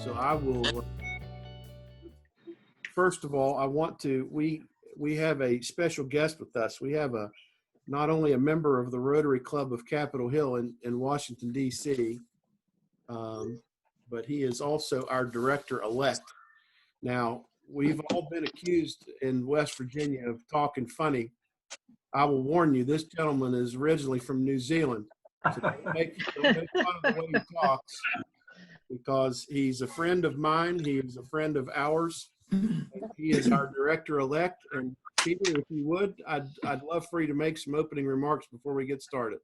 So I will, first of all, we have a special guest with us. We have not only a member of the Rotary Club of Capitol Hill in Washington, D.C., but he is also our director-elect. Now, we've all been accused in West Virginia of talking funny. I will warn you, this gentleman is originally from New Zealand. So don't make fun of the way he talks, because he's a friend of mine. He is a friend of ours. He is our director-elect. And Peter, if you would, I'd love for you to make some opening remarks before we get started.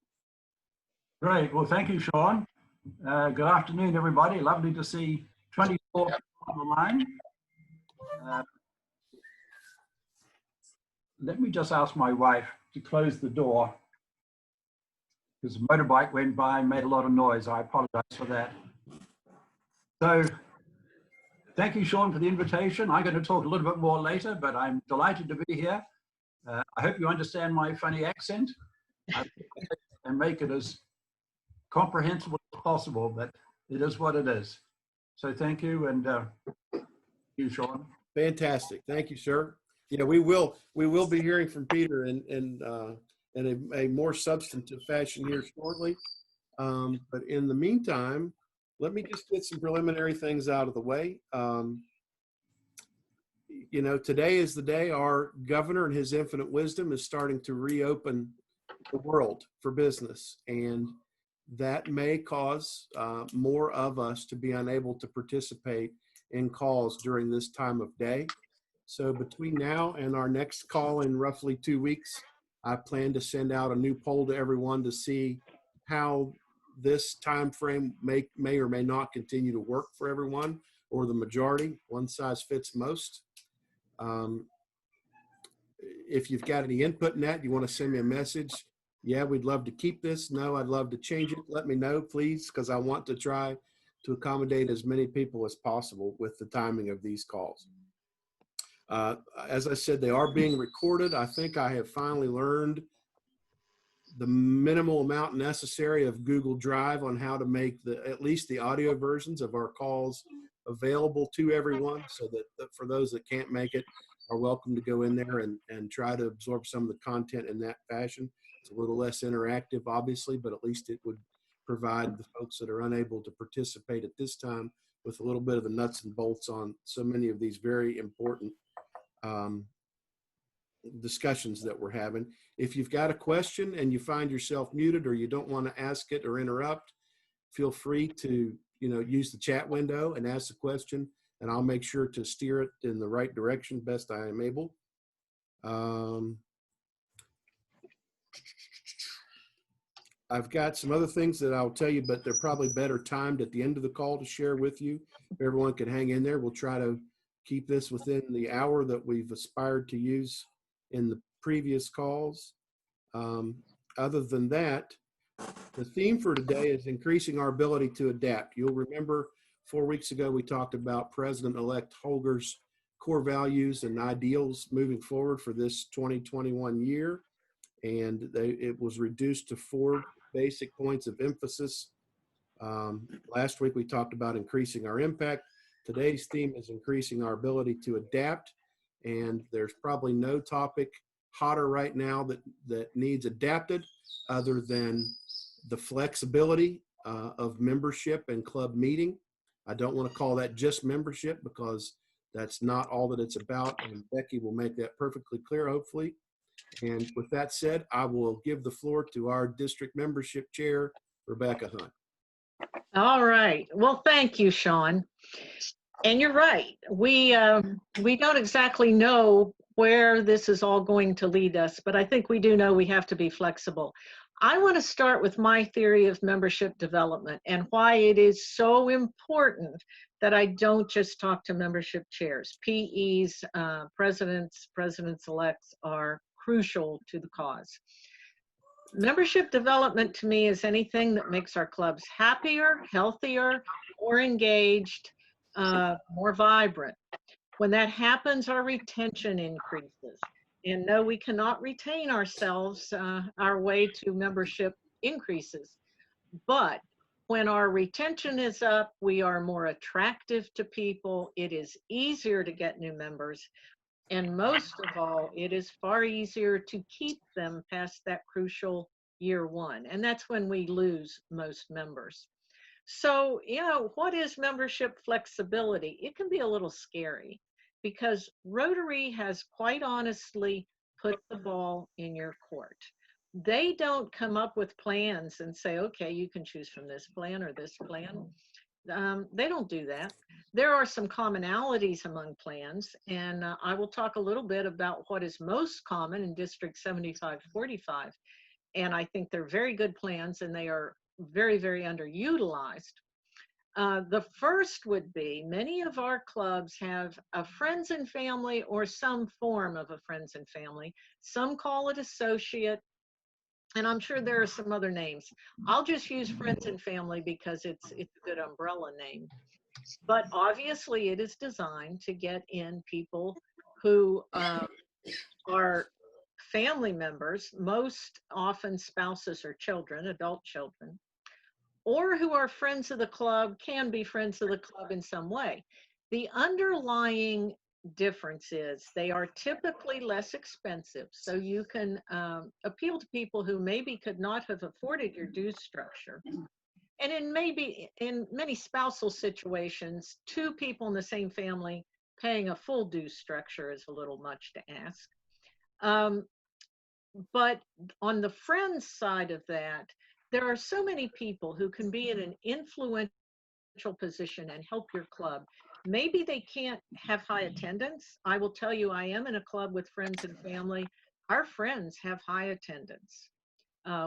Great. Well, thank you, Sean. Good afternoon, everybody. Lovely to see 24 people on the line. Let me just ask my wife to close the door, because a motorbike went by and made a lot of noise. I apologize for that. So thank you, Sean, for the invitation. I'm going to talk a little bit more later, but I'm delighted to be here. I hope you understand my funny accent and make it as comprehensible as possible, but it is what it is. So thank you, and you, Sean. Fantastic. Thank you, sir. Yeah, we will be hearing from Peter in a more substantive fashion here shortly. But in the meantime, let me just get some preliminary things out of the way. You know, today is the day our governor, in his infinite wisdom, is starting to reopen the world for business, and that may cause more of us to be unable to participate in calls during this time of day. So between now and our next call in roughly 2 weeks, I plan to send out a new poll to everyone to see how this time frame may or may not continue to work for everyone, or the majority. One size fits most. If you've got any input in that, you want to send me a message. Yeah, we'd love to keep this. No, I'd love to change it. Let me know, please, because I want to try to accommodate as many people as possible with the timing of these calls. As I said, they are being recorded. I think I have finally learned the minimal amount necessary of Google Drive on how to make at least the audio versions of our calls available to everyone, so that for those that can't make it are welcome to go in there and try to absorb some of the content in that fashion. It's a little less interactive, obviously, but at least it would provide the folks that are unable to participate at this time with a little bit of the nuts and bolts on so many of these very important discussions that we're having. If you've got a question and you find yourself muted, or you don't want to ask it or interrupt, feel free to, use the chat window and ask the question, and I'll make sure to steer it in the right direction best I am able. I've got some other things that I'll tell you, but they're probably better timed at the end of the call to share with you. If everyone can hang in there, we'll try to keep this within the hour that we've aspired to use in the previous calls. Other than that, the theme for today is increasing our ability to adapt. You'll remember 4 weeks ago, we talked about President-elect Holger's core values and ideals moving forward for this 2021 year. And it was reduced to 4 basic points of emphasis. Last week, we talked about increasing our impact. Today's theme is increasing our ability to adapt. And there's probably no topic hotter right now that needs adapted other than the flexibility of membership and club meeting. I don't want to call that just membership, because that's not all that it's about. And Becky will make that perfectly clear, hopefully. And with that said, I will give the floor to our district membership chair, Rebecca Hunt. All right. Well, thank you, Sean. And you're right. We don't exactly know where this is all going to lead us, but I think we do know we have to be flexible. I want to start with my theory of membership development and why it is so important that I don't just talk to membership chairs. PEs, presidents-elects are crucial to the cause. Membership development to me is anything that makes our clubs happier, healthier, more engaged, more vibrant. When that happens, our retention increases. And no, we cannot retain ourselves our way to membership increases. But When our retention is up, we are more attractive to people. It is easier to get new members. And most of all, it is far easier to keep them past that crucial year one. And that's when we lose most members. So, what is membership flexibility? It can be a little scary because Rotary has quite honestly put the ball in your court. They don't come up with plans and say, okay, you can choose from this plan or this plan. They don't do that. There are some commonalities among plans, and I will talk a little bit about what is most common in District 7545. And I think they're very good plans, and they are very, very underutilized. The first would be many of our clubs have a friends and family or some form of a friends and family. Some call it associate, and I'm sure there are some other names. I'll just use friends and family because it's a good umbrella name. But obviously it is designed to get in people who are family members, most often spouses or children, adult children, or who are friends of the club, can be friends of the club in some way. The underlying difference is they are typically less expensive. So you can appeal to people who maybe could not have afforded your dues structure. And in many spousal situations, two people in the same family paying a full dues structure is a little much to ask. But on the friends side of that, there are so many people who can be in an influential position and help your club. Maybe they can't have high attendance. I will tell you, I am in a club with friends and family. Our friends have high attendance.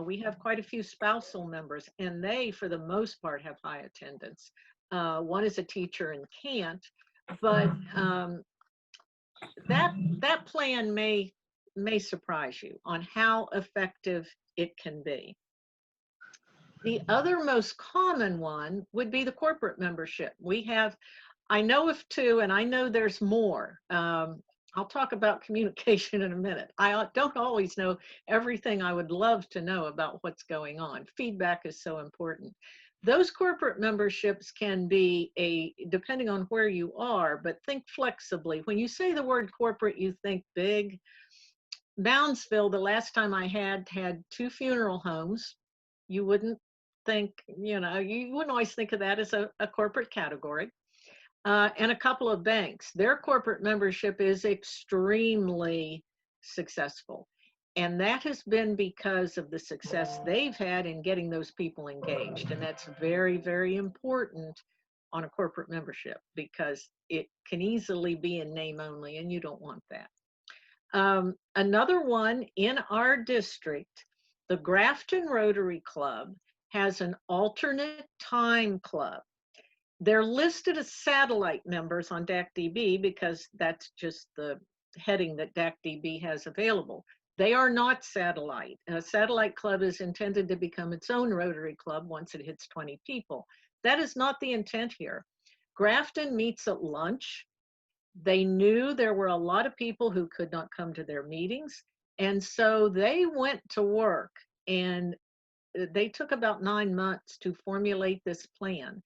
We have quite a few spousal members, and they, for the most part, have high attendance. One is a teacher and can't, but that plan may surprise you on how effective it can be. The other most common one would be the corporate membership. I know of two, and I know there's more. I'll talk about communication in a minute. I don't always know everything I would love to know about what's going on. Feedback is so important. Those corporate memberships can be depending on where you are, but think flexibly. When you say the word corporate, you think big. Moundsville, the last time I had 2 funeral homes. You wouldn't think, you wouldn't always think of that as a corporate category. And a couple of banks. Their corporate membership is extremely successful. And that has been because of the success they've had in getting those people engaged. And that's very, very important on a corporate membership because it can easily be in name only, and you don't want that. Another one in our district, the Grafton Rotary Club has an alternate time club. They're listed as satellite members on DACDB because that's just the heading that DACDB has available. They are not satellite. A satellite club is intended to become its own Rotary Club once it hits 20 people. That is not the intent here. Grafton meets at lunch. They knew there were a lot of people who could not come to their meetings, and so they went to work, and they took about 9 months to formulate this plan.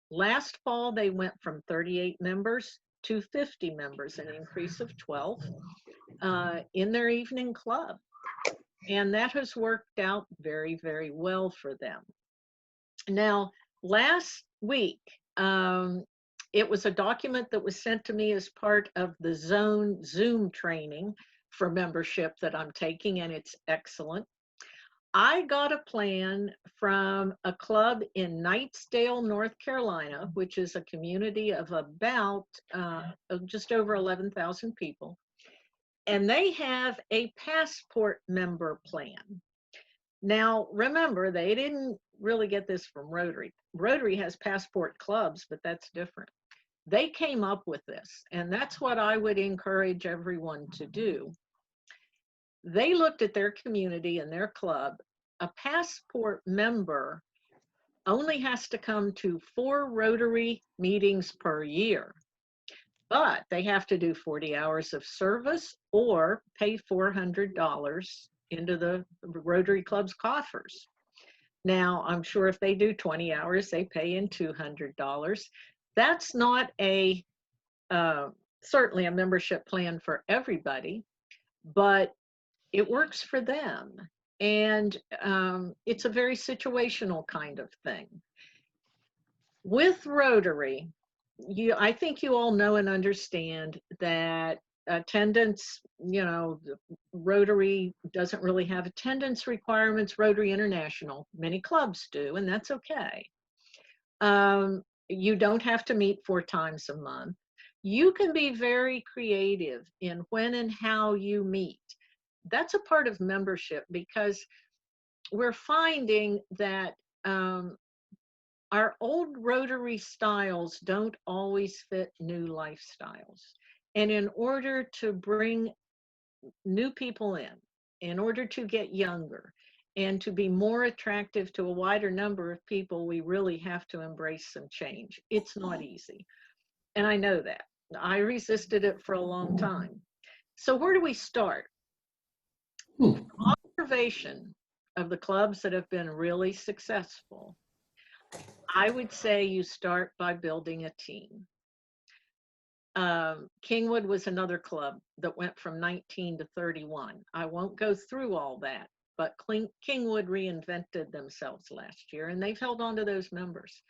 Last fall, they went from 38 members to 50 members, an increase of 12 in their evening club. And that has worked out very, very well for them. Now, last week, it was a document that was sent to me as part of the Zone Zoom training for membership that I'm taking, and it's excellent. I got a plan from a club in Knightsdale, North Carolina, which is a community of about just over 11,000 people. And they have a passport member plan. Now, remember, they didn't really get this from Rotary. Rotary has passport clubs, but that's different. They came up with this, and that's what I would encourage everyone to do. They looked at their community and their club. A passport member only has to come to 4 Rotary meetings per year, but they have to do 40 hours of service or pay $400 into the Rotary Club's coffers. Now, I'm sure if they do 20 hours, they pay in $200. That's not a certainly a membership plan for everybody, but it works for them. And it's a very situational kind of thing. With Rotary, I think you all know and understand that attendance, Rotary doesn't really have attendance requirements. Rotary International, many clubs do, and that's okay. You don't have to meet 4 times a month. You can be very creative in when and how you meet. That's a part of membership, because we're finding that our old Rotary styles don't always fit new lifestyles. And in order to bring new people in order to get younger, and to be more attractive to a wider number of people, we really have to embrace some change. It's not easy. And I know that. I resisted it for a long time. So where do we start? Observation of the clubs that have been really successful. I would say you start by building a team. Kingwood was another club that went from 19 to 31. I won't go through all that, but Kingwood reinvented themselves last year, and they've held on to those members.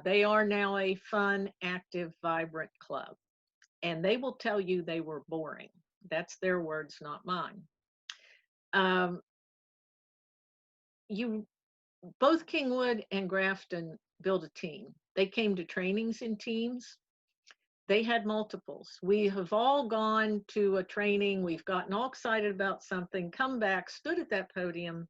They are now a fun, active, vibrant club, and they will tell you they were boring. That's their words, not mine. Both Kingwood and Grafton built a team. They came to trainings in teams. They had multiples. We have all gone to a training, we've gotten all excited about something, come back, stood at that podium,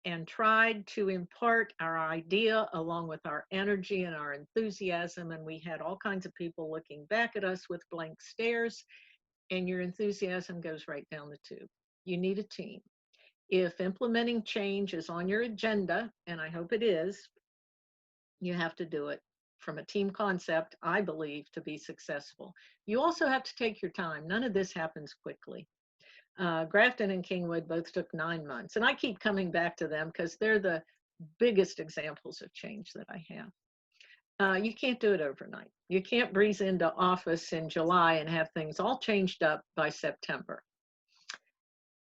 and tried to impart our idea along with our energy and our enthusiasm. And we had all kinds of people looking back at us with blank stares, and your enthusiasm goes right down the tube. You need a team. If implementing change is on your agenda, and I hope it is, you have to do it from a team concept, I believe, to be successful. You also have to take your time. None of this happens quickly. Grafton and Kingwood both took 9 months, and I keep coming back to them because they're the biggest examples of change that I have. You can't do it overnight. You can't breeze into office in July and have things all changed up by September.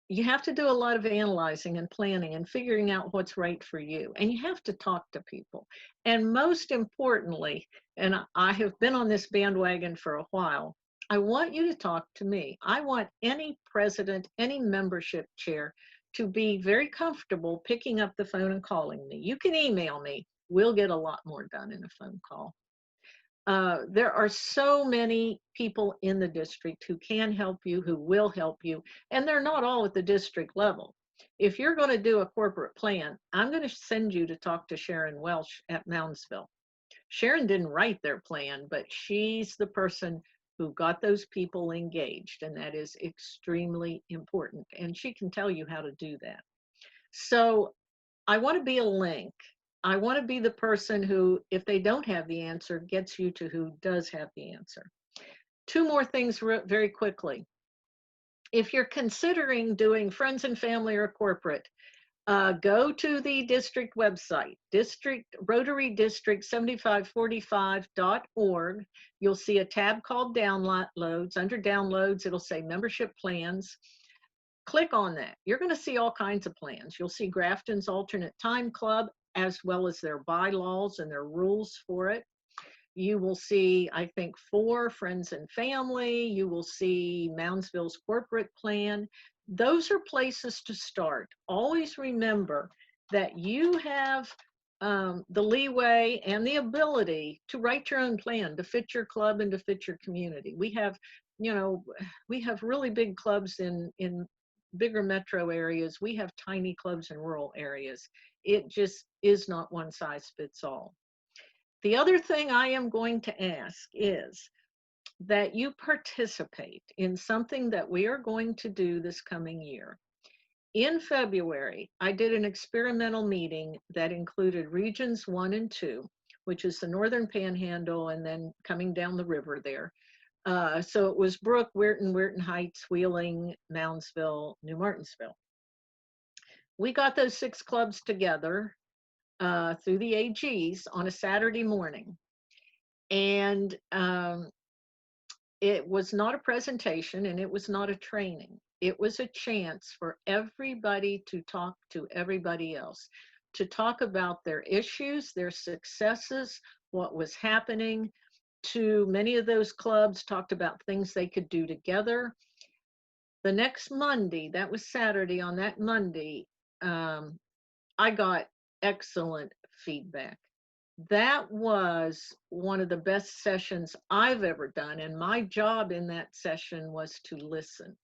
You have to do a lot of analyzing and planning and figuring out what's right for you. And you have to talk to people. And most importantly, and I have been on this bandwagon for a while, I want you to talk to me. I want any president, any membership chair to be very comfortable picking up the phone and calling me. You can email me. We'll get a lot more done in a phone call. There are so many people in the district who can help you, who will help you, and they're not all at the district level. If you're going to do a corporate plan, I'm going to send you to talk to Sharon Welsh at Moundsville. Sharon didn't write their plan, but she's the person who got those people engaged, and that is extremely important, and she can tell you how to do that. So I want to be a link. I want to be the person who, if they don't have the answer, gets you to who does have the answer. 2 more things very quickly. If you're considering doing friends and family or corporate, go to the district website, Rotary District 7545.org. You'll see a tab called Downloads. Under Downloads, it'll say Membership Plans. Click on that. You're going to see all kinds of plans. You'll see Grafton's Alternate Time Club, as well as their bylaws and their rules for it. You will see, I think, 4 friends and family. You will see Moundsville's corporate plan. Those are places to start. Always remember that you have the leeway and the ability to write your own plan to fit your club and to fit your community. We have, we have really big clubs in bigger metro areas. We have tiny clubs in rural areas. It just is not one size fits all. The other thing I am going to ask is that you participate in something that we are going to do this coming year. In February, I did an experimental meeting that included regions 1 and 2, which is the Northern Panhandle and then coming down the river there. So it was Brook, Weirton Heights, Wheeling, Moundsville, New Martinsville. We got those 6 clubs together through the AGs on a Saturday morning. And it was not a presentation and it was not a training. It was a chance for everybody to talk to everybody else, to talk about their issues, their successes, what was happening. To many of those clubs talked about things they could do together. The next Monday, that was Saturday, on that Monday, I got excellent feedback. That was one of the best sessions I've ever done. And my job in that session was to listen.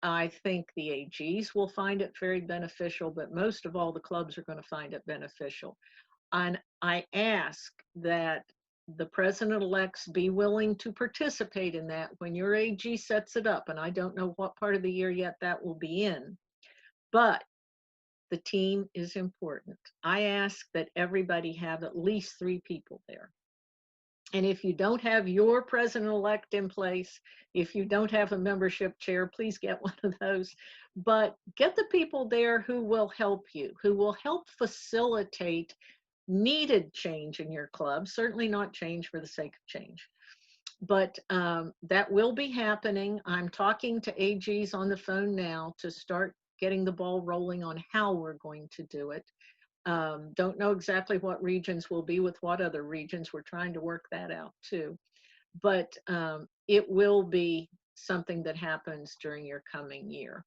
I think the AGs will find it very beneficial, but most of all, the clubs are going to find it beneficial. And I ask that the president-elects be willing to participate in that when your AG sets it up. And I don't know what part of the year yet that will be in, but the team is important. I ask that everybody have at least 3 people there. And if you don't have your president-elect in place, if you don't have a membership chair, please get one of those. But get the people there who will help you, who will help facilitate needed change in your club, certainly not change for the sake of change. But that will be happening. I'm talking to AGs on the phone now to start getting the ball rolling on how we're going to do it. Don't know exactly what regions will be with what other regions. We're trying to work that out too. But it will be something that happens during your coming year.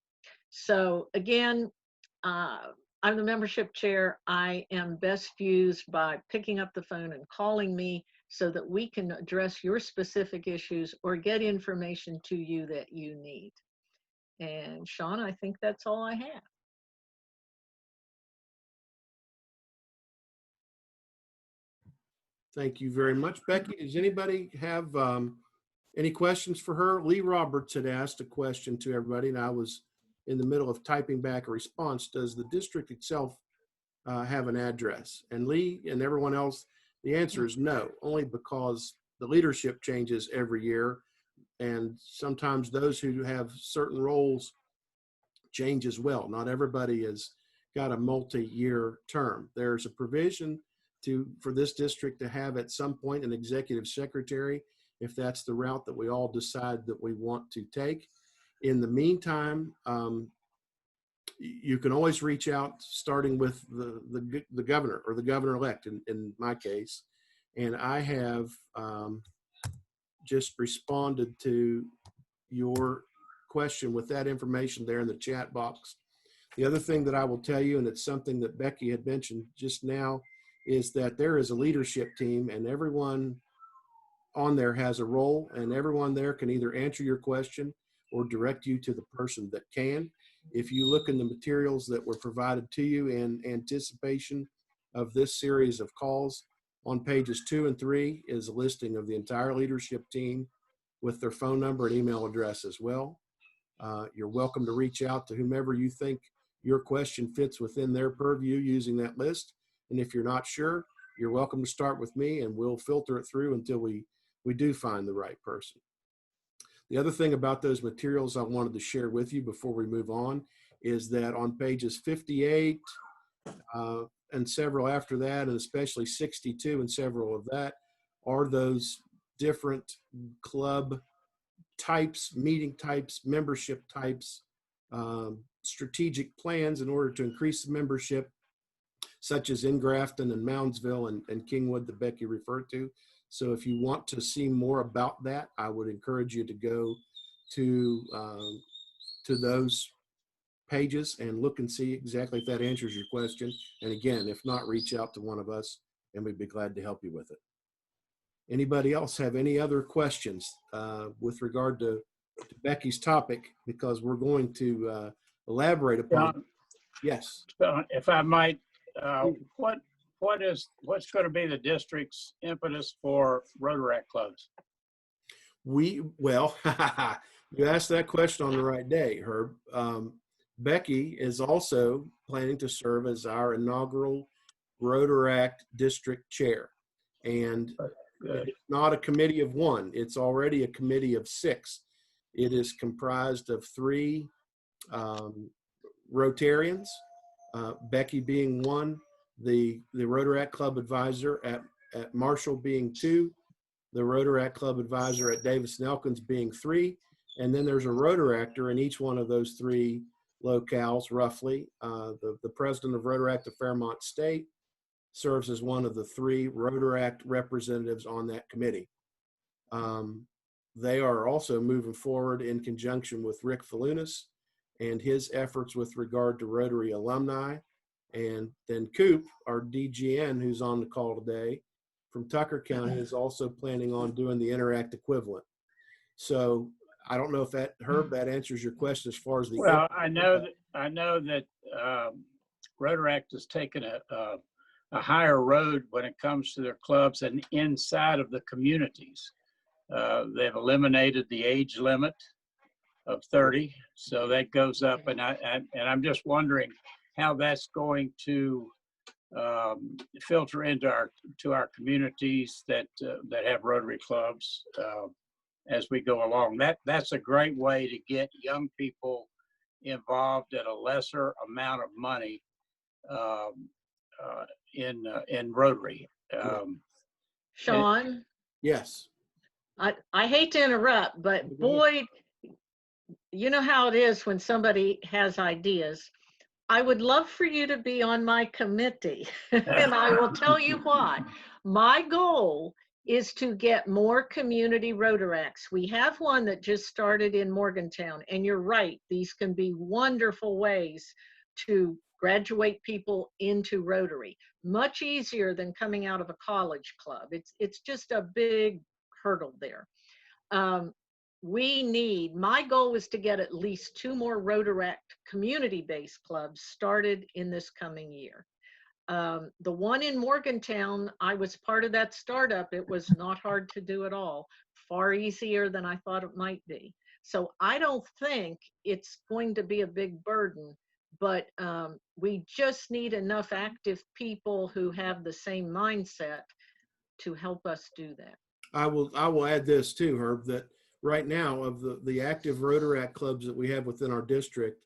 So again, I'm the membership chair. I am best used by picking up the phone and calling me so that we can address your specific issues or get information to you that you need. And Sean, I think that's all I have. Thank you very much. Becky, does anybody have any questions for her? Lee Roberts had asked a question to everybody, and I was in the middle of typing back a response. Does the district itself have an address? And Lee and everyone else, the answer is no, only because the leadership changes every year. And sometimes those who have certain roles change as well. Not everybody has got a multi-year term. There's a provision for this district to have at some point an executive secretary, if that's the route that we all decide that we want to take. In the meantime, you can always reach out, starting with the governor or the governor-elect in my case. And I have just responded to your question with that information there in the chat box. The other thing that I will tell you, and it's something that Becky had mentioned just now, is that there is a leadership team and everyone on there has a role, and everyone there can either answer your question or direct you to the person that can. If you look in the materials that were provided to you in anticipation of this series of calls, on pages 2 and 3 is a listing of the entire leadership team with their phone number and email address as well. You're welcome to reach out to whomever you think your question fits within their purview using that list. And if you're not sure, you're welcome to start with me and we'll filter it through until we do find the right person. The other thing about those materials I wanted to share with you before we move on is that on pages 58 and several after that, and especially 62 and several of that, are those different club types, meeting types, membership types, strategic plans in order to increase the membership, such as in Grafton and Moundsville and Kingwood that Becky referred to. So if you want to see more about that, I would encourage you to go to those pages and look and see exactly if that answers your question. And again, if not, reach out to one of us and we'd be glad to help you with it. Anybody else have any other questions with regard to Becky's topic? Because we're going to elaborate upon. Yes. If I might, what's going to be the district's impetus for Rotary clubs? Well, you asked that question on the right day, Herb. Becky is also planning to serve as our inaugural Rotary district chair. And it's not a committee of one. It's already a committee of 6. It is comprised of 3 Rotarians, Becky being one, the Rotaract Club advisor at Marshall being 2, the Rotaract Club advisor at Davis and Elkins being 3, and then there's a Rotaractor in each one of those 3 locales, roughly. The president of Rotaract of Fairmont State serves as one of the 3 Rotaract representatives on that committee. They are also moving forward in conjunction with Rick Falunas and his efforts with regard to Rotary alumni. And then Coop, our DGN, who's on the call today from Tucker County, is also planning on doing the Interact equivalent. So I don't know if that, Herb, that answers your question as far as the. Well, I know that Rotaract has taken a higher road when it comes to their clubs and inside of the communities. They've eliminated the age limit of 30, so that goes up, and I'm just wondering how that's going to filter into our communities that have Rotary clubs as we go along. That's a great way to get young people involved at a lesser amount of money in Rotary. Sean, Yes. I hate to interrupt, but boy, you know how it is when somebody has ideas. I would love for you to be on my committee, and I will tell you why. My goal is to get more community Rotaracts. We have one that just started in Morgantown, and you're right, these can be wonderful ways to graduate people into Rotary. Much easier than coming out of a college club. It's just a big hurdle there. My goal is to get at least 2 more Rotaract community-based clubs started in this coming year. The one in Morgantown, I was part of that startup. It was not hard to do at all, far easier than I thought it might be. So I don't think it's going to be a big burden, but we just need enough active people who have the same mindset to help us do that. I will add this too, Herb, that right now of the active Rotaract clubs that we have within our district,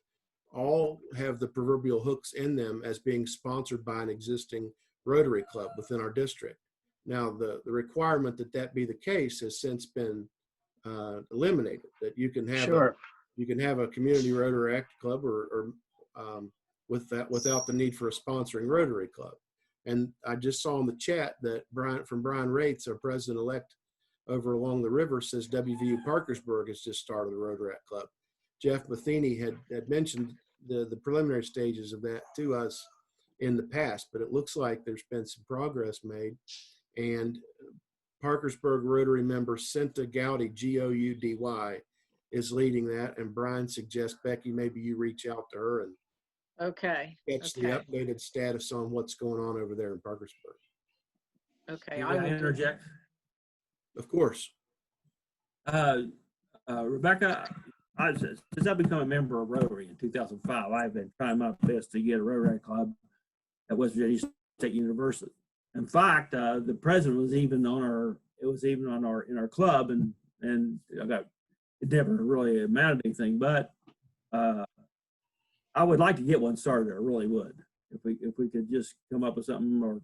all have the proverbial hooks in them as being sponsored by an existing Rotary club within our district. Now, the requirement that be the case has since been eliminated, that you can have a community Rotaract club or without the need for a sponsoring Rotary club. And I just saw in the chat that Brian Rates, our president-elect over along the river, says WVU Parkersburg has just started a Rotaract club. Jeff Matheny had mentioned the preliminary stages of that to us in the past, but it looks like there's been some progress made. And Parkersburg Rotary member Cinta Gowdy, Goudy, is leading that. And Brian suggests, Becky, maybe you reach out to her and catch the updated status on what's going on over there in Parkersburg. Okay. Can I interject? Of course. Rebecca, since I've become a member of Rotary in 2005, I've been trying my best to get a Rotary club at West Virginia State University. In fact, the president was even on in our club, and it never really amounted to anything, but I would like to get one started. I really would. If we could just come up with something, or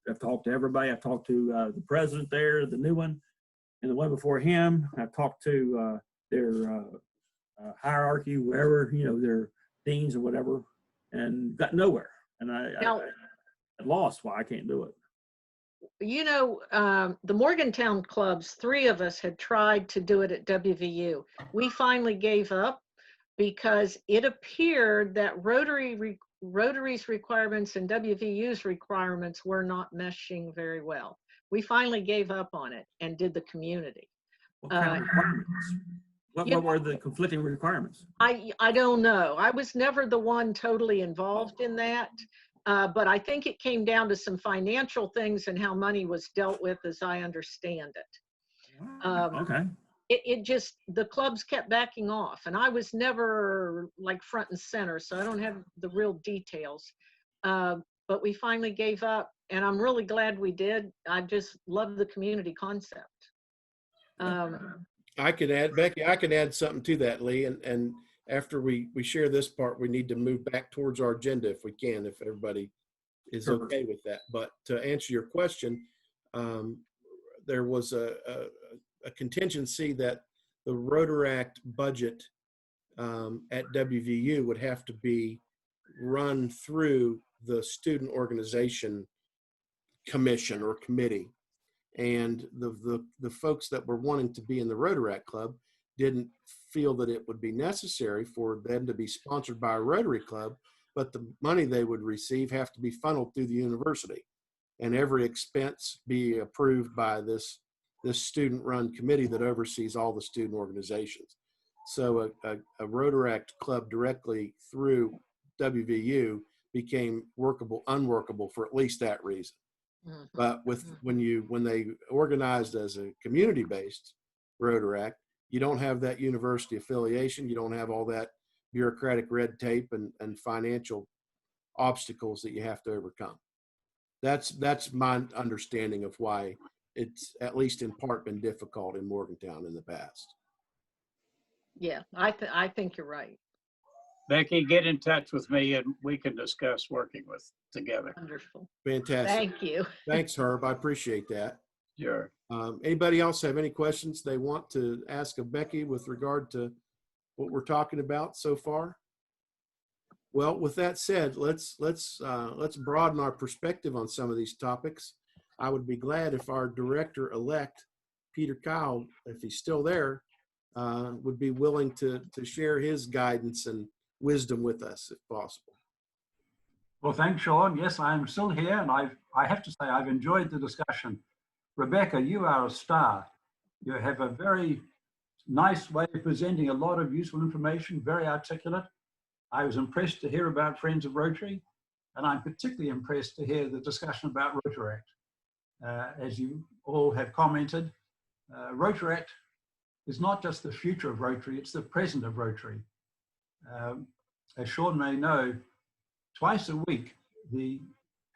I've talked to everybody. I've talked to the president there, the new one, and the one before him. I've talked to their hierarchy, wherever, their deans or whatever, and got nowhere. And I lost why I can't do it. The Morgantown clubs, 3 of us had tried to do it at WVU. We finally gave up because it appeared that Rotary's requirements and WVU's requirements were not meshing very well. We finally gave up on it and did the community. What kind of requirements? What were the conflicting requirements? I don't know. I was never the one totally involved in that, but I think it came down to some financial things and how money was dealt with, as I understand it. Okay. It just, the clubs kept backing off, and I was never like front and center, so I don't have the real details. But we finally gave up, and I'm really glad we did. I just love the community concept. I could add, Becky, I could add something to that, Lee, and after we share this part, we need to move back towards our agenda if we can, if everybody is Sure. okay with that. But to answer your question, there was a contingency that the Rotaract budget at WVU would have to be run through the student organization commission or committee. And the folks that were wanting to be in the Rotaract Club didn't feel that it would be necessary for them to be sponsored by a Rotary Club, but the money they would receive have to be funneled through the university, and every expense be approved by this student-run committee that oversees all the student organizations. So a Rotaract Club directly through WVU became unworkable for at least that reason. But when they organized as a community-based Rotaract, you don't have that university affiliation. You don't have all that bureaucratic red tape and financial obstacles that you have to overcome. That's my understanding of why it's at least in part been difficult in Morgantown in the past. Yeah, I think you're right. Becky, get in touch with me and we can discuss working together. Wonderful. Fantastic. Thank you. Thanks, Herb. I appreciate that. Sure. Anybody else have any questions they want to ask of Becky with regard to what we're talking about so far? Well, with that said, let's broaden our perspective on some of these topics. I would be glad if our director-elect, Peter Kyle, if he's still there, would be willing to share his guidance and wisdom with us, if possible. Well, thanks, Sean. Yes, I'm still here, and I have to say I've enjoyed the discussion. Rebecca, you are a star. You have a very nice way of presenting a lot of useful information, very articulate. I was impressed to hear about Friends of Rotary, and I'm particularly impressed to hear the discussion about Rotaract. As you all have commented, Rotaract is not just the future of Rotary, it's the present of Rotary. As Sean may know, twice a week, the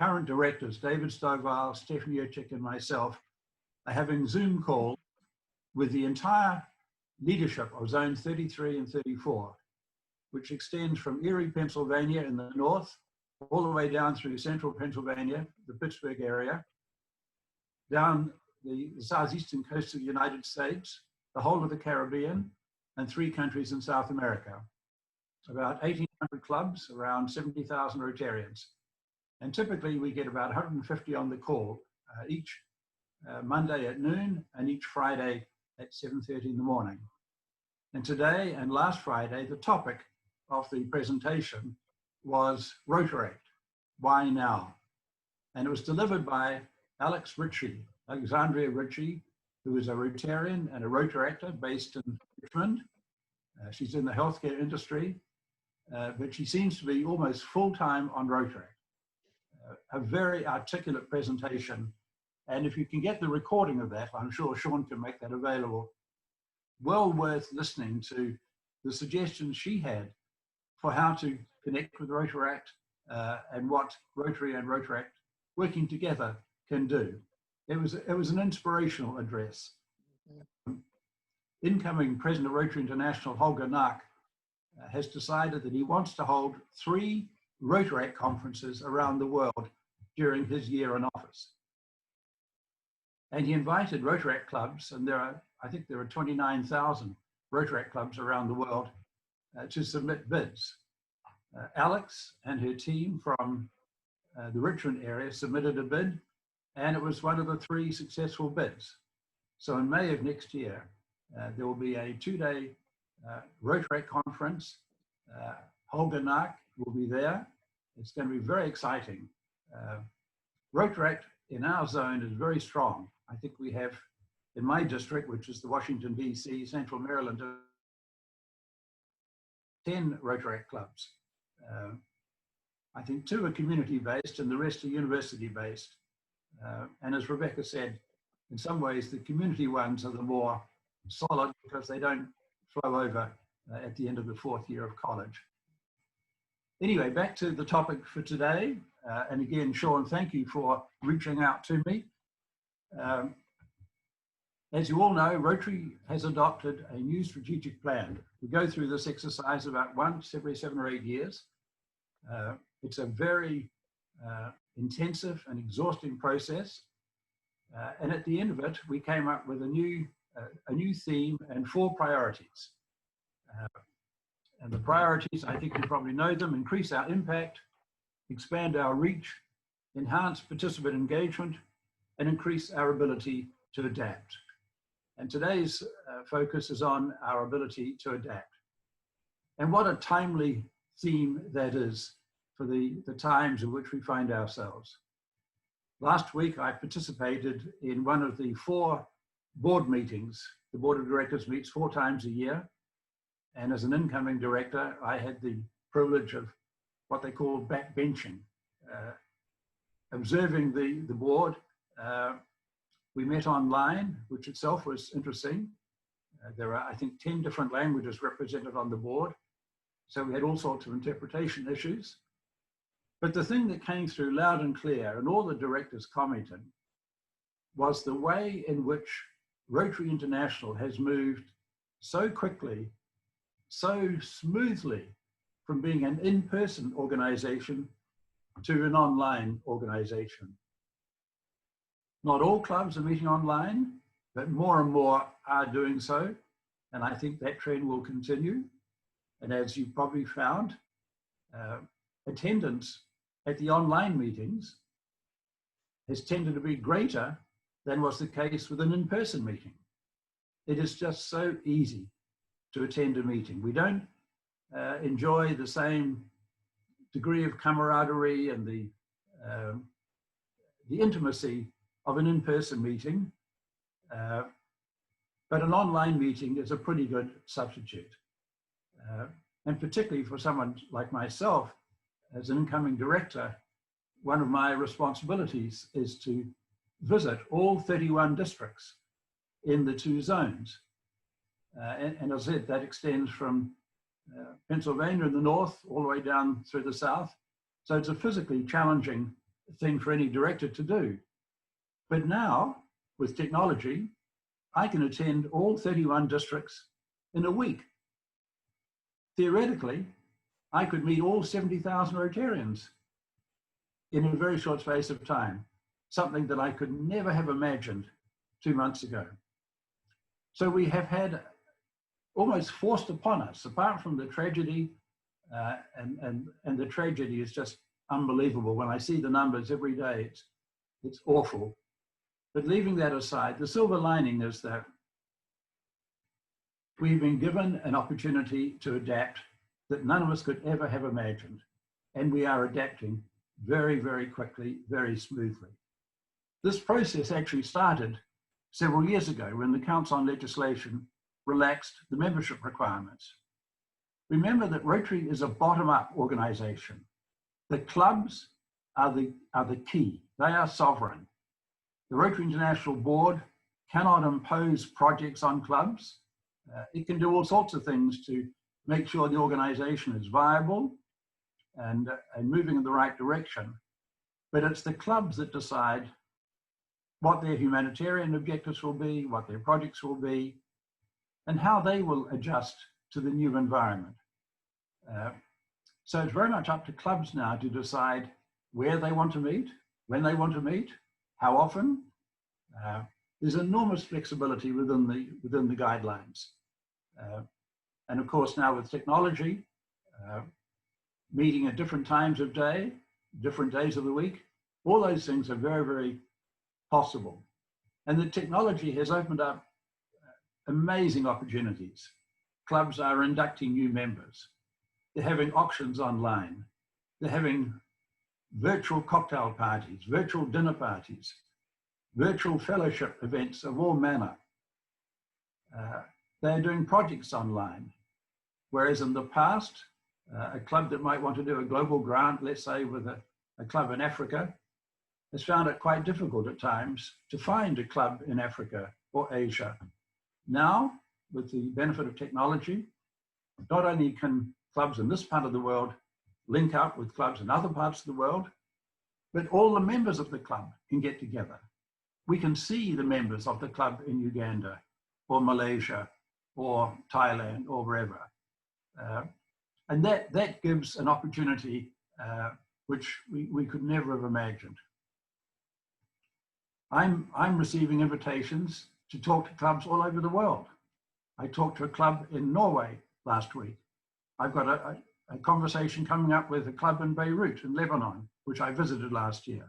current directors, David Stovall, Stephanie Urchik, and myself, are having Zoom calls with the entire leadership of Zones 33 and 34, which extends from Erie, Pennsylvania in the north, all the way down through central Pennsylvania, the Pittsburgh area, down the southeastern coast of the United States, the whole of the Caribbean, and 3 countries in South America. About 1,800 clubs, around 70,000 Rotarians. And typically we get about 150 on the call each Monday at noon and each Friday at 7:30 in the morning. And today and last Friday, the topic of the presentation was Rotaract, why now? And it was delivered by Alexandria Ritchie, who is a Rotarian and a Rotaractor based in Richmond. She's in the healthcare industry, but she seems to be almost full-time on Rotaract. A very articulate presentation. And if you can get the recording of that, I'm sure Sean can make that available. Well worth listening to the suggestions she had for how to connect with Rotaract and what Rotary and Rotaract working together can do. It was an inspirational address. Incoming President of Rotary International, Holger Nack, has decided that he wants to hold 3 Rotaract conferences around the world during his year in office. And he invited Rotaract clubs, and I think there are 29,000 Rotaract clubs around the world to submit bids. Alex and her team from the Richmond area submitted a bid, and it was one of the 3 successful bids. So in May of next year, there will be a 2-day Rotaract conference. Holger Nack will be there. It's going to be very exciting. Rotaract in our zone is very strong. I think we have, in my district, which is the Washington, D.C., Central Maryland, 10 Rotaract clubs. I think 2 are community-based and the rest are university-based. And as Rebecca said, in some ways, the community ones are the more solid because they don't flow over at the end of the 4th year of college. Anyway, back to the topic for today. And again, Sean, thank you for reaching out to me. As you all know, Rotary has adopted a new strategic plan. We go through this exercise about once every 7 or 8 years. It's a very intensive and exhausting process. And at the end of it, we came up with a new theme and 4 priorities. And the priorities, I think you probably know them: increase our impact, expand our reach, enhance participant engagement, and increase our ability to adapt. And today's focus is on our ability to adapt. And what a timely theme that is for the times in which we find ourselves. Last week, I participated in one of the 4 board meetings. The board of directors meets 4 times a year. And as an incoming director, I had the privilege of what they call backbenching, observing the board. We met online, which itself was interesting. There are, I think, 10 different languages represented on the board. So we had all sorts of interpretation issues. But the thing that came through loud and clear, and all the directors commented, was the way in which Rotary International has moved so quickly, so smoothly, from being an in-person organization to an online organization. Not all clubs are meeting online, but more and more are doing so. And I think that trend will continue. And as you probably found, attendance at the online meetings has tended to be greater than was the case with an in-person meeting. It is just so easy to attend a meeting. We don't enjoy the same degree of camaraderie and the intimacy of an in-person meeting, but an online meeting is a pretty good substitute. And particularly for someone like myself, as an incoming director, one of my responsibilities is to visit all 31 districts in the 2 zones. And as I said, that extends from Pennsylvania in the north all the way down through the south. So it's a physically challenging thing for any director to do. But now, with technology, I can attend all 31 districts in a week. Theoretically, I could meet all 70,000 Rotarians in a very short space of time, something that I could never have imagined 2 months ago. So we have had almost forced upon us, apart from the tragedy, and the tragedy is just unbelievable. When I see the numbers every day, it's awful. But leaving that aside, the silver lining is that we've been given an opportunity to adapt that none of us could ever have imagined. And we are adapting very, very quickly, very smoothly. This process actually started several years ago when the Council on Legislation relaxed the membership requirements. Remember that Rotary is a bottom-up organization. The clubs are the key. They are sovereign. The Rotary International Board cannot impose projects on clubs. It can do all sorts of things to make sure the organization is viable and moving in the right direction. But it's the clubs that decide what their humanitarian objectives will be, what their projects will be, and how they will adjust to the new environment. So it's very much up to clubs now to decide where they want to meet, when they want to meet, how often. There's enormous flexibility within the guidelines. And of course, now with technology, meeting at different times of day, different days of the week, all those things are very, very possible. And the technology has opened up amazing opportunities. Clubs are inducting new members. They're having auctions online. They're having virtual cocktail parties, virtual dinner parties, virtual fellowship events of all manner. They're doing projects online. Whereas in the past, a club that might want to do a global grant, let's say with a club in Africa, has found it quite difficult at times to find a club in Africa or Asia. Now, with the benefit of technology, not only can clubs in this part of the world link up with clubs in other parts of the world, but all the members of the club can get together. We can see the members of the club in Uganda or Malaysia or Thailand or wherever. And that gives an opportunity which we could never have imagined. I'm receiving invitations to talk to clubs all over the world. I talked to a club in Norway last week. I've got a conversation coming up with a club in Beirut in Lebanon, which I visited last year.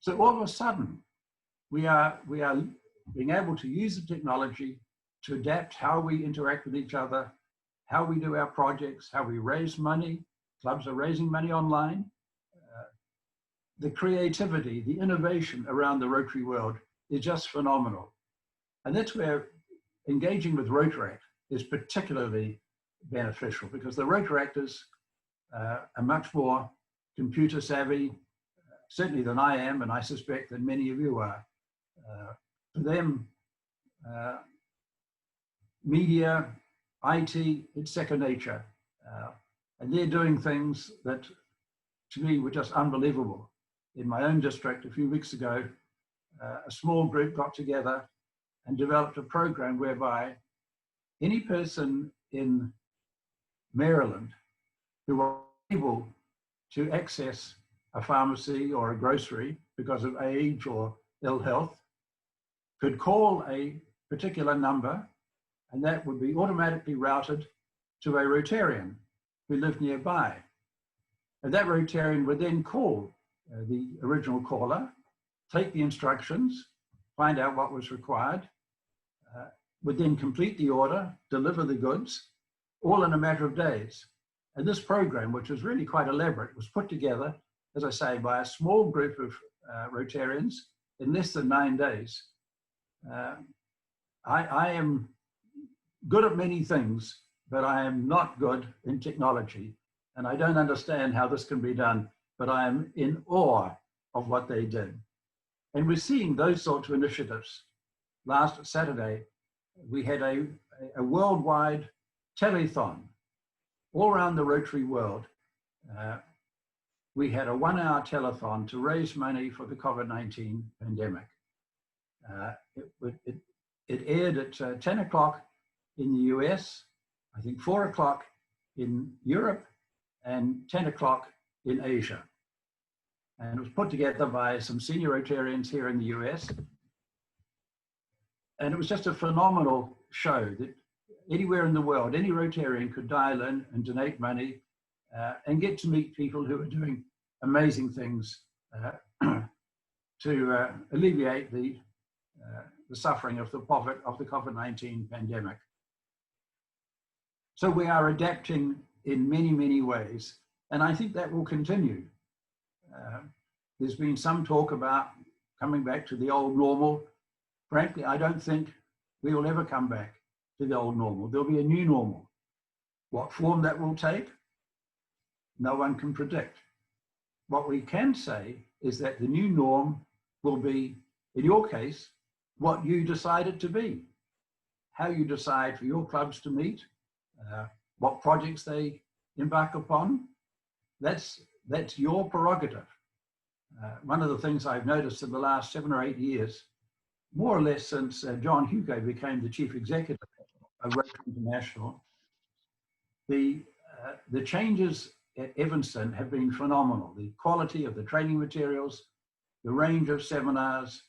So all of a sudden, we are being able to use the technology to adapt how we interact with each other, how we do our projects, how we raise money. Clubs are raising money online. The creativity, the innovation around the Rotary world is just phenomenal. And that's where engaging with Rotaract is particularly beneficial, because the Rotaractors are much more computer savvy, certainly than I am, and I suspect that many of you are. For them, media, IT, it's second nature. And they're doing things that, to me, were just unbelievable. In my own district, a few weeks ago, a small group got together and developed a program whereby any person in Maryland who was able to access a pharmacy or a grocery because of age or ill health could call a particular number, and that would be automatically routed to a Rotarian who lived nearby. And that Rotarian would then call the original caller, take the instructions, find out what was required, would then complete the order, deliver the goods, all in a matter of days. And this program, which was really quite elaborate, was put together, as I say, by a small group of Rotarians in less than 9 days. I am good at many things, but I am not good in technology. And I don't understand how this can be done, but I am in awe of what they did. And we're seeing those sorts of initiatives. Last Saturday, we had a worldwide telethon all around the Rotary world. We had a 1-hour telethon to raise money for the COVID-19 pandemic. It aired at 10 o'clock in the US, I think 4 o'clock in Europe, and 10 o'clock in Asia. And it was put together by some senior Rotarians here in the US. And it was just a phenomenal show that anywhere in the world, any Rotarian could dial in and donate money and get to meet people who are doing amazing things to alleviate the suffering of the COVID-19 pandemic. So we are adapting in many, many ways, and I think that will continue. There's been some talk about coming back to the old normal. Frankly, I don't think we will ever come back to the old normal. There'll be a new normal. What form that will take, no one can predict. What we can say is that the new norm will be, in your case, what you decide it to be. How you decide for your clubs to meet, what projects they embark upon, that's your prerogative. One of the things I've noticed in the last 7 or 8 years, more or less since John Hugo became the chief executive of Rotary International, the changes at Evanston have been phenomenal. The quality of the training materials, the range of seminars,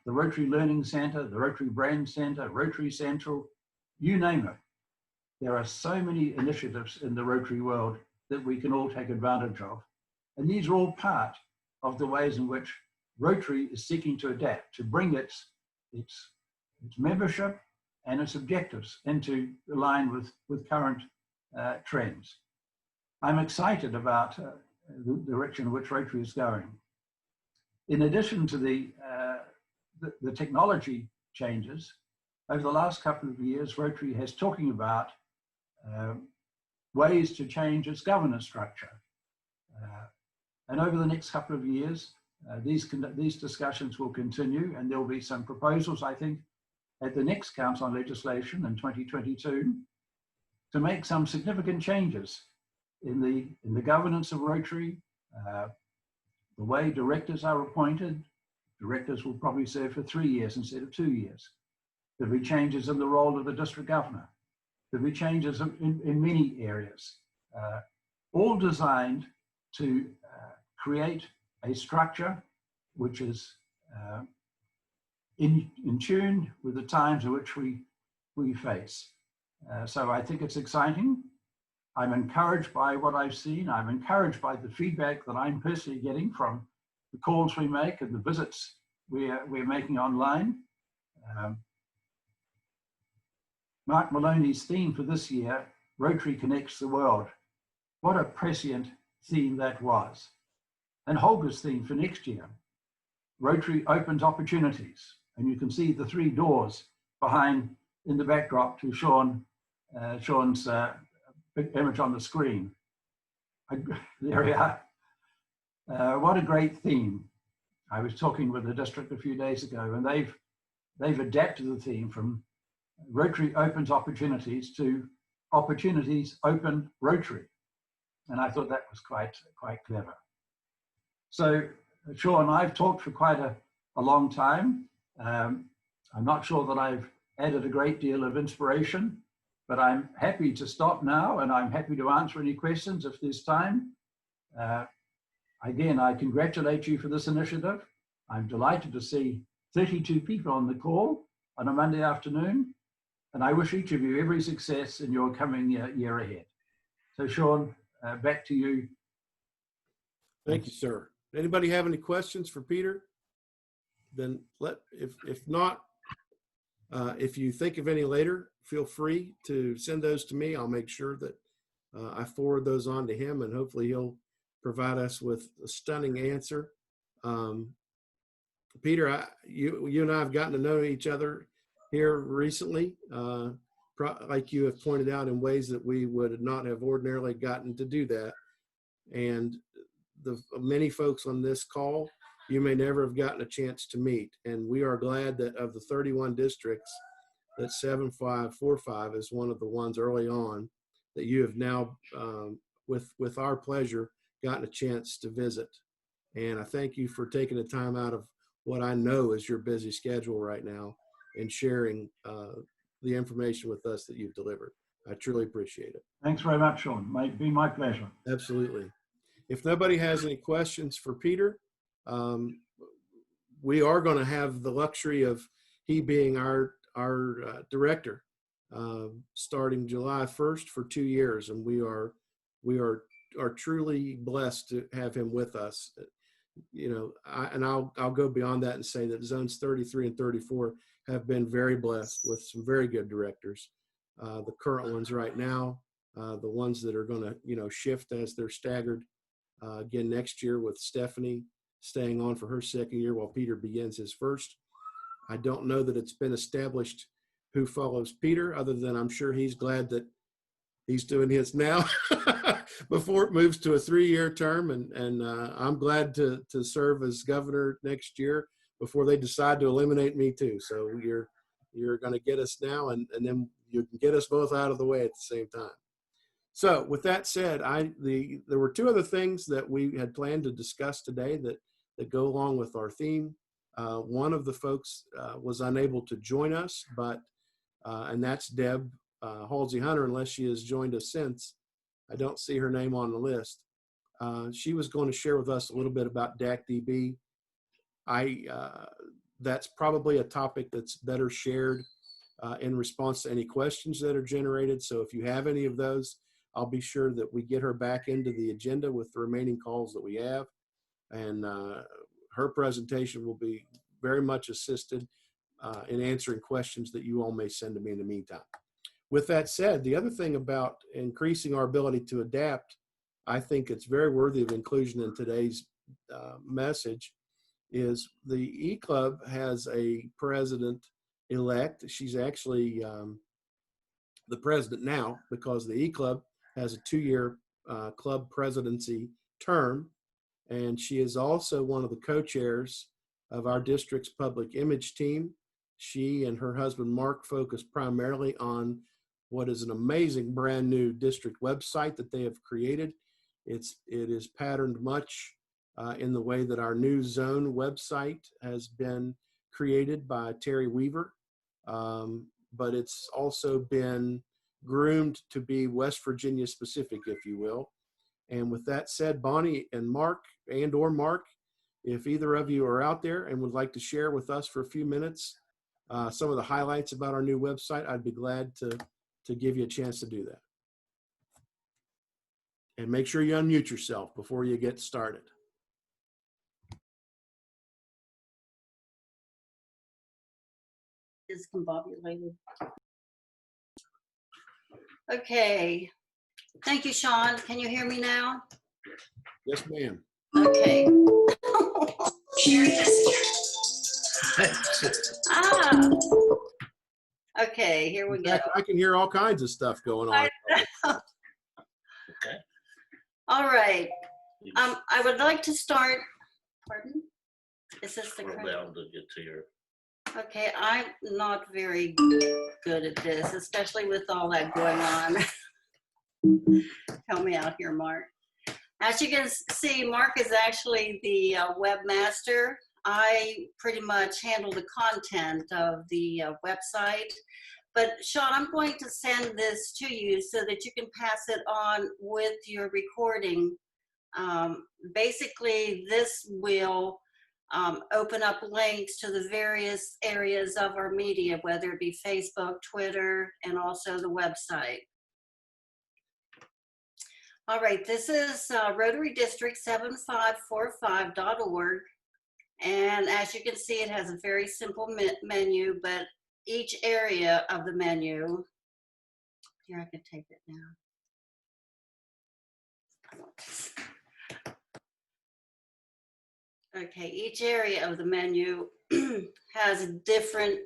the Rotary Learning Center, the Rotary Brand Center, Rotary Central, you name it. There are so many initiatives in the Rotary world that we can all take advantage of. And these are all part of the ways in which Rotary is seeking to adapt, to bring its membership and its objectives into line with current trends. I'm excited about the direction in which Rotary is going. In addition to the technology changes, over the last couple of years, Rotary has talking about ways to change its governance structure. And over the next couple of years, these discussions will continue, and there will be some proposals, I think, at the next Council on Legislation in 2022 to make some significant changes in the governance of Rotary, the way directors are appointed. Directors will probably serve for 3 years instead of 2 years. There'll be changes in the role of the district governor. There'll be changes in many areas, all designed to create a structure which is in tune with the times in which we face. So I think it's exciting. I'm encouraged by what I've seen. I'm encouraged by the feedback that I'm personally getting from the calls we make and the visits we're making online. Mark Maloney's theme for this year, Rotary Connects the World. What a prescient theme that was. And Holger's theme for next year, Rotary Opens Opportunities. And you can see the 3 doors behind in the backdrop to Sean's big image on the screen. There we are. What a great theme. I was talking with the district a few days ago, and they've adapted the theme from Rotary Opens Opportunities to Opportunities Open Rotary. And I thought that was quite clever. So, Sean, I've talked for quite a long time. I'm not sure that I've added a great deal of inspiration, but I'm happy to stop now, and I'm happy to answer any questions if there's time. Again, I congratulate you for this initiative. I'm delighted to see 32 people on the call on a Monday afternoon, and I wish each of you every success in your coming year ahead. So, Sean, back to you. Thank you, sir. Anybody have any questions for Peter? Then if not, if you think of any later, feel free to send those to me. I'll make sure that I forward those on to him, and hopefully he'll provide us with a stunning answer. Peter, you and I have gotten to know each other here recently, like you have pointed out, in ways that we would not have ordinarily gotten to do that. And the many folks on this call, you may never have gotten a chance to meet. And we are glad that of the 31 districts, that 7545 is one of the ones early on that you have now, with our pleasure, gotten a chance to visit. And I thank you for taking the time out of what I know is your busy schedule right now and sharing the information with us that you've delivered. I truly appreciate it. Thanks very much, Sean. Might be my pleasure. Absolutely. If nobody has any questions for Peter, we are going to have the luxury of he being our director starting July 1st for 2 years, and we are truly blessed to have him with us. You know, I'll go beyond that and say that zones 33 and 34 have been very blessed with some very good directors. The current ones right now, the ones that are going to shift as they're staggered again next year, with Stephanie staying on for her second year while Peter begins his first. I don't know that it's been established who follows Peter, other than I'm sure he's glad that he's doing his now before it moves to a 3-year term. And I'm glad to serve as governor next year before they decide to eliminate me too. So you're going to get us now, and then you can get us both out of the way at the same time. So with that said, there were 2 other things that we had planned to discuss today that go along with our theme. One of the folks was unable to join us, and that's Deb Halsey Hunter, unless she has joined us since. I don't see her name on the list. She was going to share with us a little bit about DACDB. That's probably a topic that's better shared in response to any questions that are generated. So if you have any of those, I'll be sure that we get her back into the agenda with the remaining calls that we have. And her presentation will be very much assisted in answering questions that you all may send to me in the meantime. With that said, the other thing about increasing our ability to adapt, I think it's very worthy of inclusion in today's message, is the E-Club has a president-elect. She's actually the president now, because the E-Club has a 2-year club presidency term, and she is also one of the co-chairs of our district's public image team. She and her husband Mark focus primarily on what is an amazing brand new district website that they have created. It is patterned much in the way that our new zone website has been created by Terry Weaver, but it's also been groomed to be West Virginia specific, if you will. And with that said, Bonnie and Mark, or Mark, if either of you are out there and would like to share with us for a few minutes some of the highlights about our new website, I'd be glad to give you a chance to do that. And make sure you unmute yourself before you get started. Discombobulated. Okay. Thank you, Sean. Can you hear me now? Yes, ma'am. Okay. Ah. Okay, here we In go. fact, I can hear all kinds of stuff going on. Okay. All right. I would like to start. Pardon? Is this the Scroll correct? down to get to your. Okay, I'm not very good at this, especially with all that going on. Help me out here, Mark. As you can see, Mark is actually the webmaster. I pretty much handle the content of the website. But Sean, I'm going to send this to you so that you can pass it on with your recording. Basically, this will open up links to the various areas of our media, whether it be Facebook, Twitter, and also the website. All right, this is Rotary District 7545.org. And as you can see, it has a very simple menu, but each area of the menu, here I can take it now. Okay, each area of the menu has different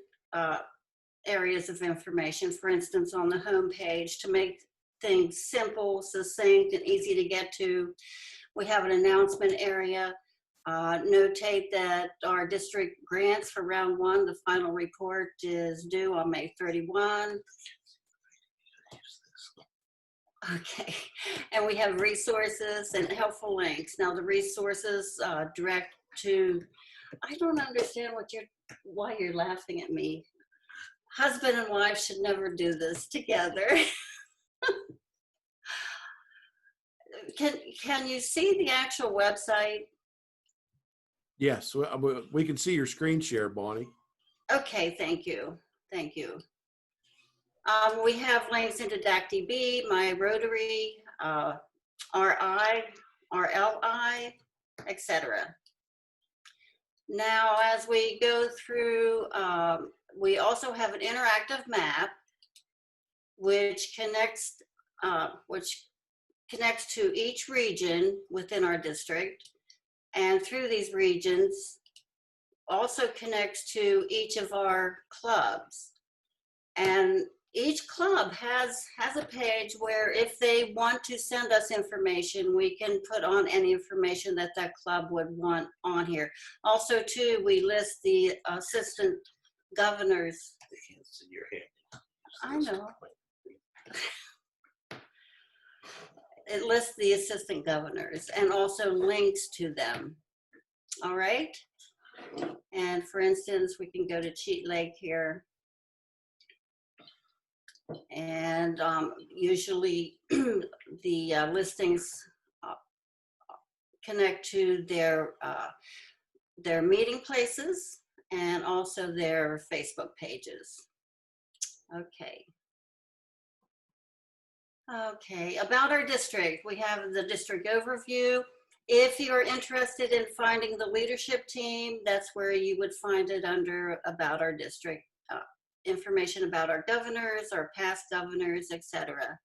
areas of information. For instance, on the home page, to make things simple, succinct, and easy to get to, we have an announcement area. Notate that our district grants for round 1, the final report is due on May 31. Okay, and we have resources and helpful links. Now the resources direct to, I don't understand why you're laughing at me. Husband and wife should never do this together. Can you see the actual website? Yes, we can see your screen share, Bonnie. Okay, thank you. Thank you. We have links into DACDB, My Rotary, RI, RLI, etc. Now, as we go through, we also have an interactive map which connects to each region within our district, and through these regions also connects to each of our clubs. And each club has a page where if they want to send us information, we can put on any information that that club would want on here. Also, too, we list the assistant governors. I can't see your hand. I know. It lists the assistant governors and also links to them. All right. And for instance, we can go to Cheat Lake here. And usually the listings connect to their meeting places and also their Facebook pages. Okay. Okay, about our district, we have the district overview. If you're interested in finding the leadership team, that's where you would find it under about our district. Information about our governors, our past governors, etc.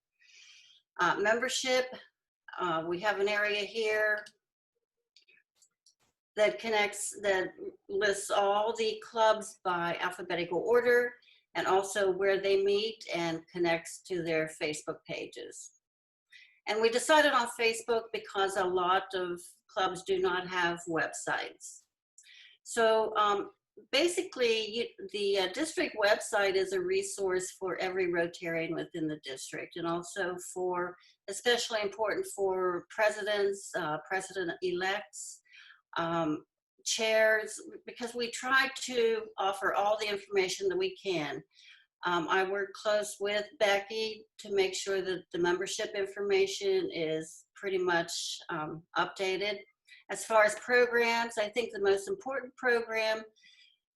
Membership, we have an area here that lists all the clubs by alphabetical order and also where they meet and connects to their Facebook pages. And we decided on Facebook because a lot of clubs do not have websites. So basically, the district website is a resource for every Rotarian within the district, and also especially important for presidents, president-elects, chairs, because we try to offer all the information that we can. I work close with Becky to make sure that the membership information is pretty much updated. As far as programs, I think the most important program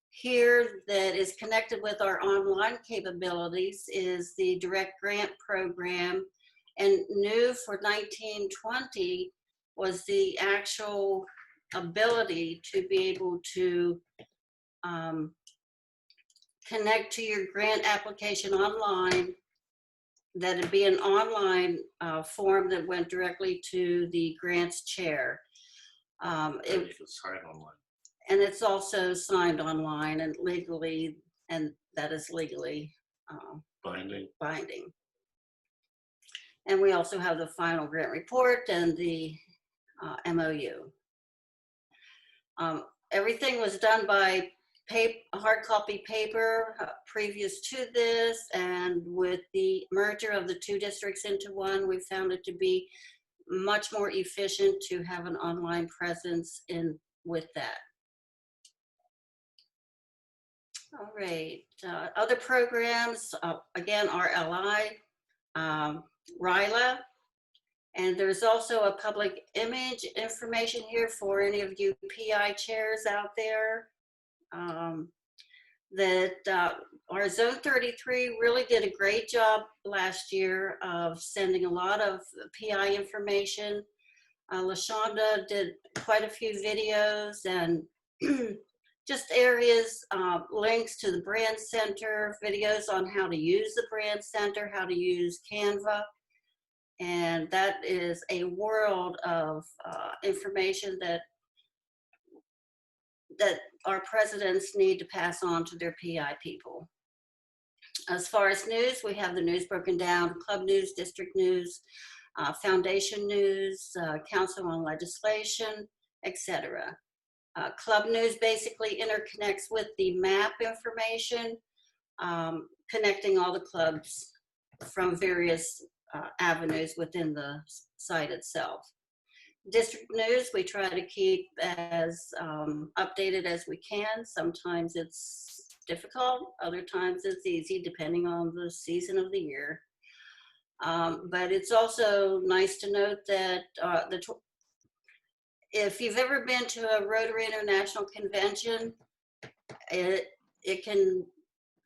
here that is connected with our online capabilities is the direct grant program. And new for 1920 was the actual ability to be able to connect to your grant application online. That'd be an online form that went directly to the grants chair. If it's signed online. And it's also signed online and legally, and that is legally binding. And we also have the final grant report and the MOU. Everything was done by hard copy paper previous to this, and with the merger of the two districts into one, we found it to be much more efficient to have an online presence in with that. All right, other programs, again, RLI, RILA, and there's also a public image information here for any of you PI chairs out there. Our Zone 33 really did a great job last year of sending a lot of PI information. LaShonda did quite a few videos and just areas, links to the brand center, videos on how to use the brand center, how to use Canva. And that is a world of information that our presidents need to pass on to their PI people. As far as news, we have the news broken down: club news, district news, foundation news, council on legislation, etc. Club news basically interconnects with the map information, connecting all the clubs from various avenues within the site itself. District news, we try to keep as updated as we can. Sometimes it's difficult, other times it's easy, depending on the season of the year. But it's also nice to note that if you've ever been to a Rotary International Convention, it can,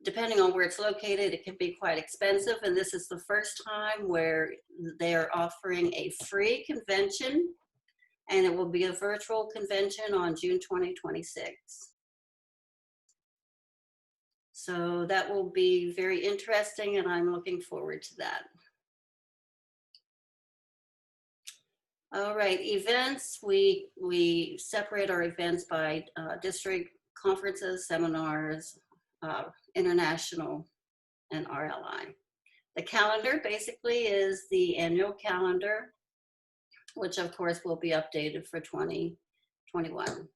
depending on where it's located, it can be quite expensive. And this is the first time where they're offering a free convention, and it will be a virtual convention on June 2026. So that will be very interesting, and I'm looking forward to that. All right, events, we separate our events by district conferences, seminars, international, and RLI. The calendar basically is the annual calendar, which of course will be updated for 2021.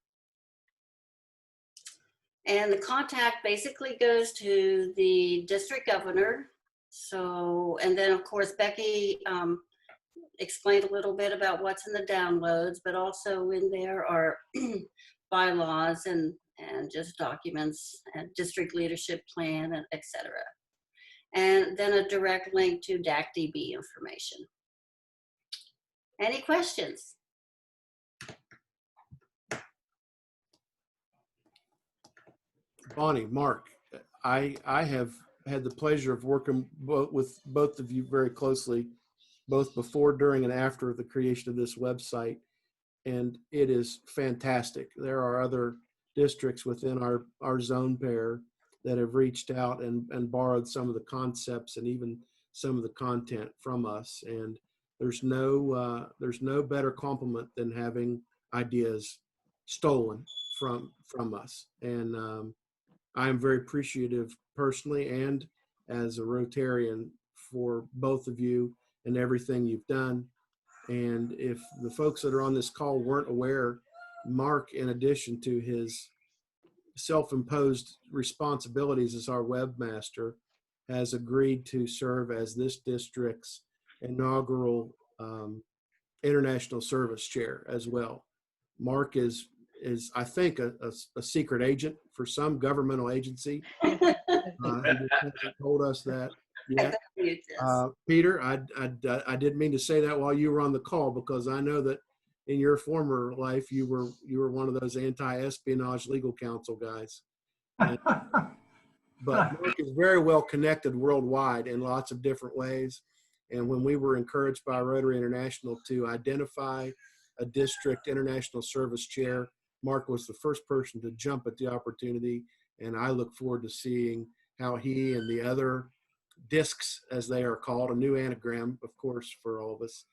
And the contact basically goes to the district governor. So, and then of course, Becky explained a little bit about what's in the downloads, but also in there are bylaws and just documents and district leadership plan, and et cetera. And then a direct link to DAC-DB information. Any questions? Bonnie, Mark, I have had the pleasure of working with both of you very closely, both before, during, and after the creation of this website. And it is fantastic. There are other districts within our zone pair that have reached out and borrowed some of the concepts and even some of the content from us. And there's no better compliment than having ideas stolen from us. And I'm very appreciative personally and as a Rotarian for both of you and everything you've done. And if the folks that are on this call weren't aware, Mark, in addition to his self-imposed responsibilities as our webmaster, has agreed to serve as this district's inaugural international service chair as well. Mark is is, I think, a secret agent for some governmental agency. He just hasn't told us that yet. Peter, I didn't mean to say that while you were on the call, because I know that in your former life you were one of those anti-espionage legal counsel guys. But Mark is very well connected worldwide in lots of different ways. And when we were encouraged by Rotary International to identify a district international service chair, Mark was the first person to jump at the opportunity. And I look forward to seeing how he and the other discs, as they are called, a new anagram, of course, for all of us,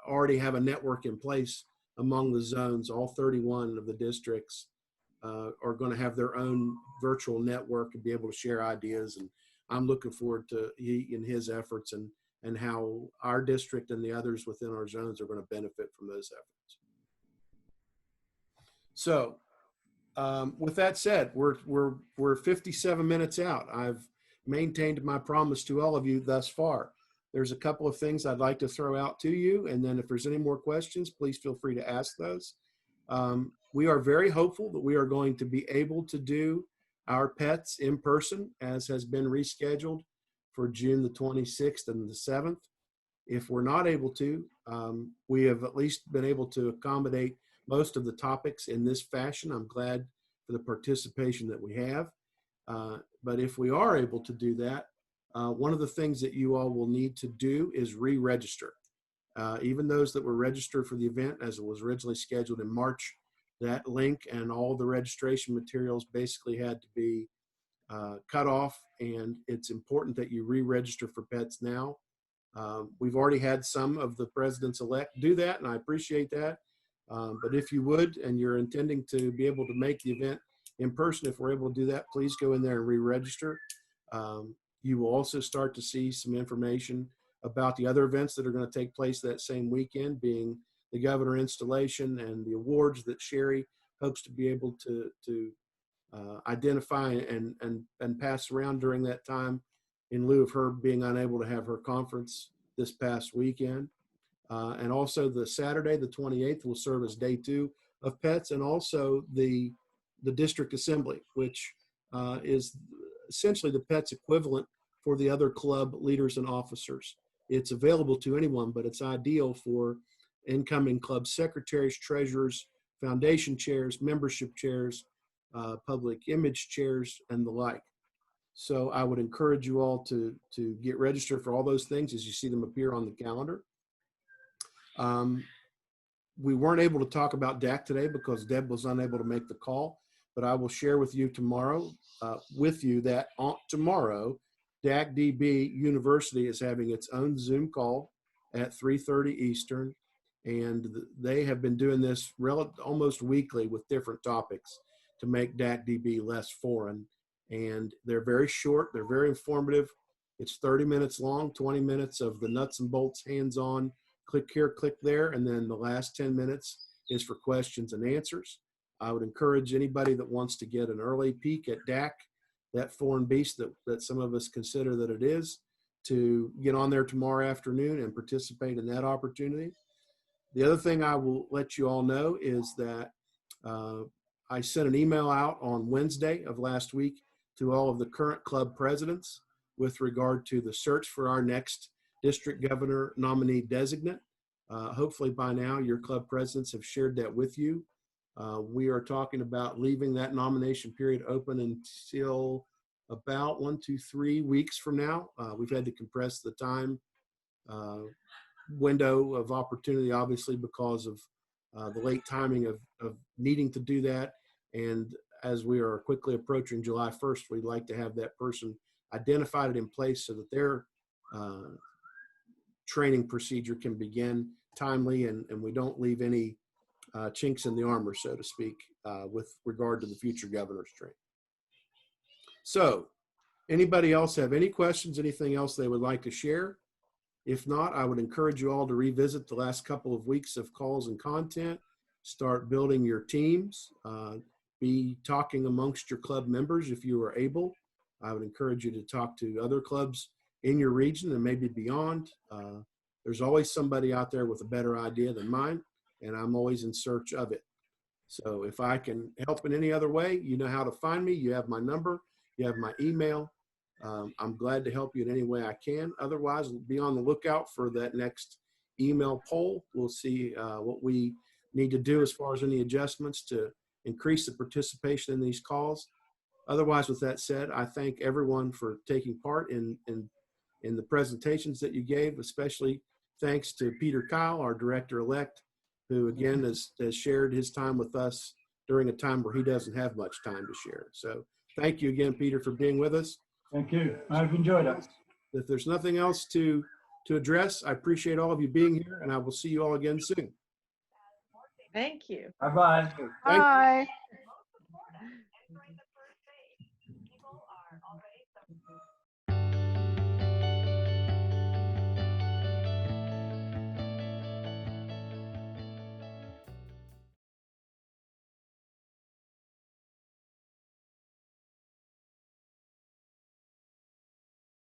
already have a network in place among the zones. All 31 of the districts are going to have their own virtual network and be able to share ideas. And I'm looking forward to he and his efforts and how our district and the others within our zones are going to benefit from those efforts. So with that said, we're 57 minutes out. I've maintained my promise to all of you thus far. There's a couple of things I'd like to throw out to you, and then if there's any more questions, please feel free to ask those. We are very hopeful that we are going to be able to do our pets in person, as has been rescheduled for June the 26th and the 7th. If we're not able to, we have at least been able to accommodate most of the topics in this fashion. I'm glad for the participation that we have. But if we are able to do that, one of the things that you all will need to do is re-register. Even those that were registered for the event as it was originally scheduled in March, that link and all the registration materials basically had to be cut off, and it's important that you re-register for pets now. We've already had some of the presidents-elect do that, and I appreciate that. But if you would, and you're intending to be able to make the event in person, if we're able to do that, please go in there and re-register. You will also start to see some information about the other events that are going to take place that same weekend, being the governor installation and the awards that Sherry hopes to be able to identify and pass around during that time, in lieu of her being unable to have her conference this past weekend. And also the Saturday, the 28th, will serve as day 2 of pets, and also the district assembly, which is essentially the pets equivalent for the other club leaders and officers. It's available to anyone, but it's ideal for incoming club secretaries, treasurers, foundation chairs, membership chairs, public image chairs, and the like. So I would encourage you all to get registered for all those things as you see them appear on the calendar. We weren't able to talk about DAC today because Deb was unable to make the call, but I will share with you tomorrow that tomorrow, DAC DB University is having its own Zoom call at 3:30 Eastern, and they have been doing this almost weekly with different topics to make DAC DB less foreign. And they're very short, they're very informative. It's 30 minutes long, 20 minutes of the nuts and bolts, hands-on, click here, click there, and then the last 10 minutes is for questions and answers. I would encourage anybody that wants to get an early peek at DAC, that foreign beast that some of us consider that it is, to get on there tomorrow afternoon and participate in that opportunity. The other thing I will let you all know is that I sent an email out on Wednesday of last week to all of the current club presidents with regard to the search for our next district governor nominee designate. Hopefully by now your club presidents have shared that with you. We are talking about leaving that nomination period open until about 3 weeks from now. We've had to compress the time window of opportunity, obviously, because of the late timing of needing to do that. And as we are quickly approaching July 1st, we'd like to have that person identified and in place so that their training procedure can begin timely, and we don't leave any chinks in the armor, so to speak, with regard to the future governor's training. So anybody else have any questions, anything else they would like to share? If not, I would encourage you all to revisit the last couple of weeks of calls and content, start building your teams, be talking amongst your club members if you are able. I would encourage you to talk to other clubs in your region and maybe beyond. There's always somebody out there with a better idea than mine, and I'm always in search of it. So if I can help in any other way, you know how to find me. You have my number, you have my email. I'm glad to help you in any way I can. Otherwise, be on the lookout for that next email poll. We'll see what we need to do as far as any adjustments to increase the participation in these calls. Otherwise, with that said, I thank everyone for taking part in the presentations that you gave, especially thanks to Peter Kyle, our director-elect, who again has shared his time with us during a time where he doesn't have much time to share. So thank you again, Peter, for being with us. Thank you. I've enjoyed it. If there's nothing else to address, I appreciate all of you being here, and I will see you all again soon. Thank you. Bye-bye. Thank you. Bye.